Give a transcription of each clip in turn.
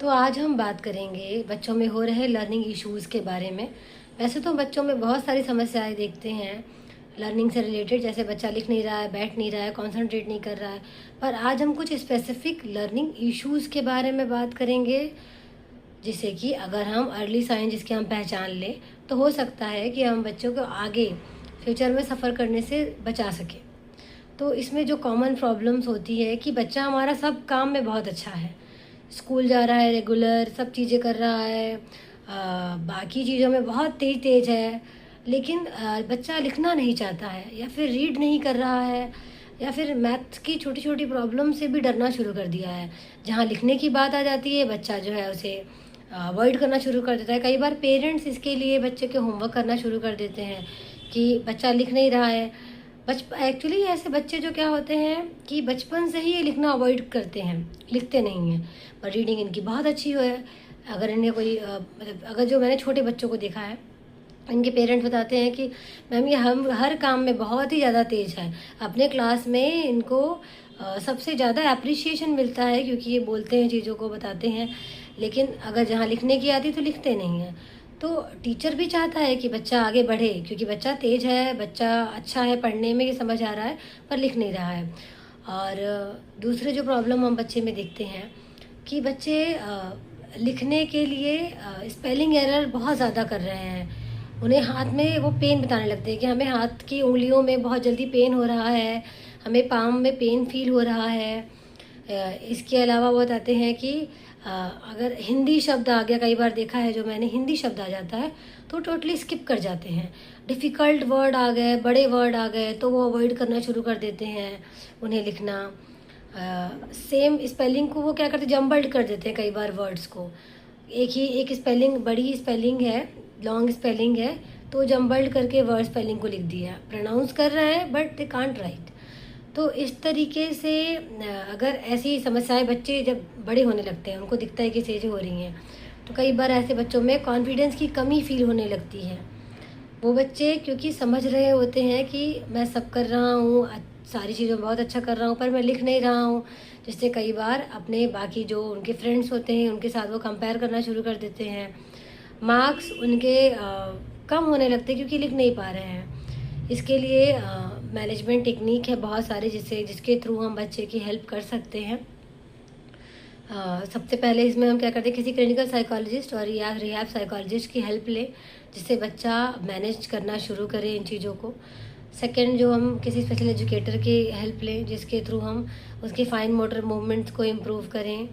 तो आज हम बात करेंगे बच्चों में हो रहे लर्निंग इश्यूज़ के बारे में। वैसे तो बच्चों में बहुत सारी समस्याएं देखते हैं लर्निंग से रिलेटेड, जैसे बच्चा लिख नहीं रहा है, बैठ नहीं रहा है, कंसंट्रेट नहीं कर रहा है। पर आज हम कुछ स्पेसिफिक लर्निंग इश्यूज़ के बारे में बात करेंगे, जिससे कि अगर हम अर्ली साइन जिसके हम पहचान लें तो हो सकता है कि हम बच्चों को आगे फ्यूचर में सफ़र करने से बचा सकें। तो इसमें जो कॉमन प्रॉब्लम्स होती है कि बच्चा हमारा सब काम में बहुत अच्छा है, स्कूल जा रहा है, रेगुलर सब चीज़ें कर रहा है, बाकी चीज़ों में बहुत तेज तेज है, लेकिन बच्चा लिखना नहीं चाहता है या फिर रीड नहीं कर रहा है, या फिर मैथ्स की छोटी छोटी प्रॉब्लम से भी डरना शुरू कर दिया है। जहाँ लिखने की बात आ जाती है बच्चा जो है उसे अवॉइड करना शुरू कर देता है। कई बार पेरेंट्स इसके लिए बच्चे के होमवर्क करना शुरू कर देते हैं कि बच्चा लिख नहीं रहा है। एक्चुअली ऐसे बच्चे जो क्या होते हैं कि बचपन से ही ये लिखना अवॉइड करते हैं, लिखते नहीं हैं, पर रीडिंग इनकी बहुत अच्छी हो है। अगर इन्हें कोई मतलब अगर जो मैंने छोटे बच्चों को देखा है, इनके पेरेंट्स बताते हैं कि मैम ये हम हर काम में बहुत ही ज़्यादा तेज़ है। अपने क्लास में इनको सबसे ज़्यादा अप्रिशिएशन मिलता है क्योंकि ये बोलते हैं, चीज़ों को बताते हैं, लेकिन अगर जहाँ लिखने की आती तो लिखते नहीं हैं। तो टीचर भी चाहता है कि बच्चा आगे बढ़े क्योंकि बच्चा तेज है, बच्चा अच्छा है पढ़ने में, ये समझ आ रहा है, पर लिख नहीं रहा है। और दूसरे जो प्रॉब्लम हम बच्चे में देखते हैं कि बच्चे लिखने के लिए स्पेलिंग एरर बहुत ज़्यादा कर रहे हैं। उन्हें हाथ में वो पेन बताने लगते हैं कि हमें हाथ की उंगलियों में बहुत जल्दी पेन हो रहा है, हमें पाम में पेन फील हो रहा है। इसके अलावा वो बताते हैं कि अगर हिंदी शब्द आ गया, कई बार देखा है जो मैंने, हिंदी शब्द आ जाता है तो टोटली स्किप कर जाते हैं। डिफ़िकल्ट वर्ड आ गए, बड़े वर्ड आ गए तो वो अवॉइड करना शुरू कर देते हैं उन्हें लिखना। सेम स्पेलिंग को वो क्या करते हैं, जम्बल्ड कर देते हैं कई बार वर्ड्स को। एक स्पेलिंग, बड़ी स्पेलिंग है, लॉन्ग स्पेलिंग है, तो जम्बल्ड करके वर्ड स्पेलिंग को लिख दिया, प्रोनाउंस कर रहे हैं बट दे कांट राइट। तो इस तरीके से अगर ऐसी समस्याएं बच्चे जब बड़े होने लगते हैं, उनको दिखता है कि चीज़ें हो रही हैं, तो कई बार ऐसे बच्चों में कॉन्फिडेंस की कमी फील होने लगती है। वो बच्चे क्योंकि समझ रहे होते हैं कि मैं सब कर रहा हूँ, सारी चीज़ों में बहुत अच्छा कर रहा हूँ, पर मैं लिख नहीं रहा हूँ, जिससे कई बार अपने बाकी जो उनके फ्रेंड्स होते हैं उनके साथ वो कंपेयर करना शुरू कर देते हैं। मार्क्स उनके कम होने लगते हैं क्योंकि लिख नहीं पा रहे हैं। इसके लिए मैनेजमेंट टेक्निक है बहुत सारे जिसके थ्रू हम बच्चे की हेल्प कर सकते हैं। सबसे पहले इसमें हम क्या करते हैं, किसी क्लिनिकल साइकोलॉजिस्ट और या रिहैब साइकोलॉजिस्ट की हेल्प लें, जिससे बच्चा मैनेज करना शुरू करे इन चीज़ों को। सेकंड, जो हम किसी स्पेशल एजुकेटर की हेल्प लें, जिसके थ्रू हम उसके फाइन मोटर मूवमेंट्स को इम्प्रूव करें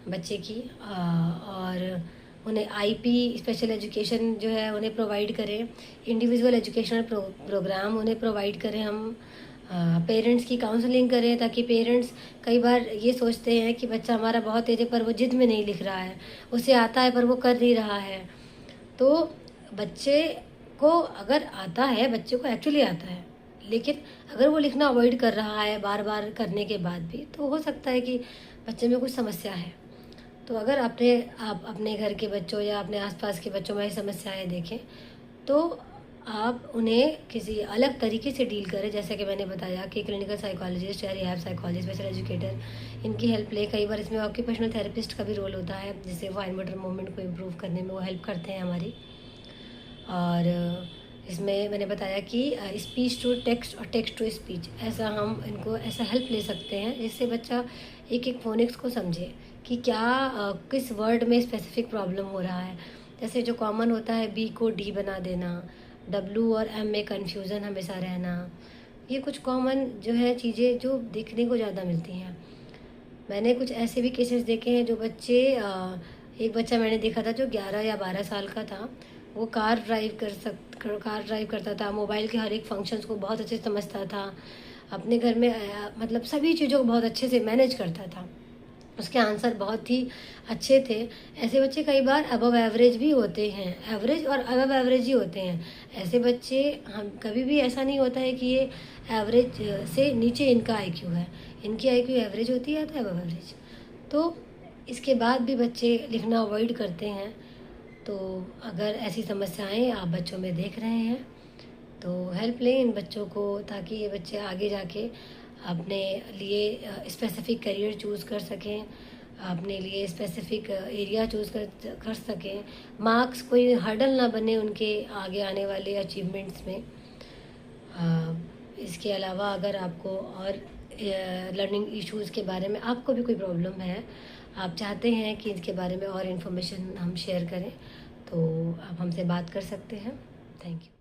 बच्चे की, और उन्हें आईपी स्पेशल एजुकेशन जो है उन्हें प्रोवाइड करें, इंडिविजुअल एजुकेशनल प्रोग्राम उन्हें प्रोवाइड करें हम। पेरेंट्स की काउंसलिंग करें, ताकि पेरेंट्स कई बार ये सोचते हैं कि बच्चा हमारा बहुत तेज है पर वो जिद में नहीं लिख रहा है, उसे आता है पर वो कर नहीं रहा है। तो बच्चे को अगर आता है, बच्चे को एक्चुअली आता है, लेकिन अगर वो लिखना अवॉइड कर रहा है बार बार करने के बाद भी, तो हो सकता है कि बच्चे में कुछ समस्या है। तो अगर आप अपने घर के बच्चों या अपने आसपास के बच्चों में ऐसी समस्याएं देखें, तो आप उन्हें किसी अलग तरीके से डील करें, जैसे कि मैंने बताया कि क्लिनिकल साइकोलॉजिस्ट या रिहैब साइकोलॉजिस्ट, स्पेशल एजुकेटर, इनकी हेल्प ले। कई बार इसमें ऑक्यूपेशनल थेरेपिस्ट का भी रोल होता है, जिससे फाइन मोटर मूवमेंट को इम्प्रूव करने में वो हेल्प करते हैं हमारी। और इसमें मैंने बताया कि स्पीच टू टेक्स्ट और टेक्स्ट टू स्पीच, ऐसा हम इनको ऐसा हेल्प ले सकते हैं जिससे बच्चा एक एक फोनिक्स को समझे कि क्या किस वर्ड में स्पेसिफिक प्रॉब्लम हो रहा है। जैसे जो कॉमन होता है, बी को डी बना देना, डब्लू और एम में कन्फ्यूज़न हमेशा रहना, ये कुछ कॉमन जो है चीज़ें जो देखने को ज़्यादा मिलती हैं। मैंने कुछ ऐसे भी केसेस देखे हैं जो बच्चे, एक बच्चा मैंने देखा था जो 11 या 12 साल का था। वो कार ड्राइव करता था, मोबाइल के हर एक फंक्शंस को बहुत अच्छे से समझता था, अपने घर में मतलब सभी चीज़ों को बहुत अच्छे से मैनेज करता था, उसके आंसर बहुत ही अच्छे थे। ऐसे बच्चे कई बार अबव एवरेज भी होते हैं, एवरेज और अबव एवरेज ही होते हैं। ऐसे बच्चे, हम कभी भी ऐसा नहीं होता है कि ये एवरेज से नीचे इनका आईक्यू है, इनकी आईक्यू एवरेज होती है तो अबव एवरेज। तो इसके बाद भी बच्चे लिखना अवॉइड करते हैं। तो अगर ऐसी समस्याएं आप बच्चों में देख रहे हैं तो हेल्प लें इन बच्चों को, ताकि ये बच्चे आगे जाके अपने लिए स्पेसिफिक करियर चूज़ कर सकें, अपने लिए स्पेसिफिक एरिया चूज़ कर सकें, मार्क्स कोई हर्डल ना बने उनके आगे आने वाले अचीवमेंट्स में। इसके अलावा अगर आपको और लर्निंग इश्यूज़ के बारे में आपको भी कोई प्रॉब्लम है, आप चाहते हैं कि इसके बारे में और इन्फॉर्मेशन हम शेयर करें, तो आप हमसे बात कर सकते हैं। Thank you.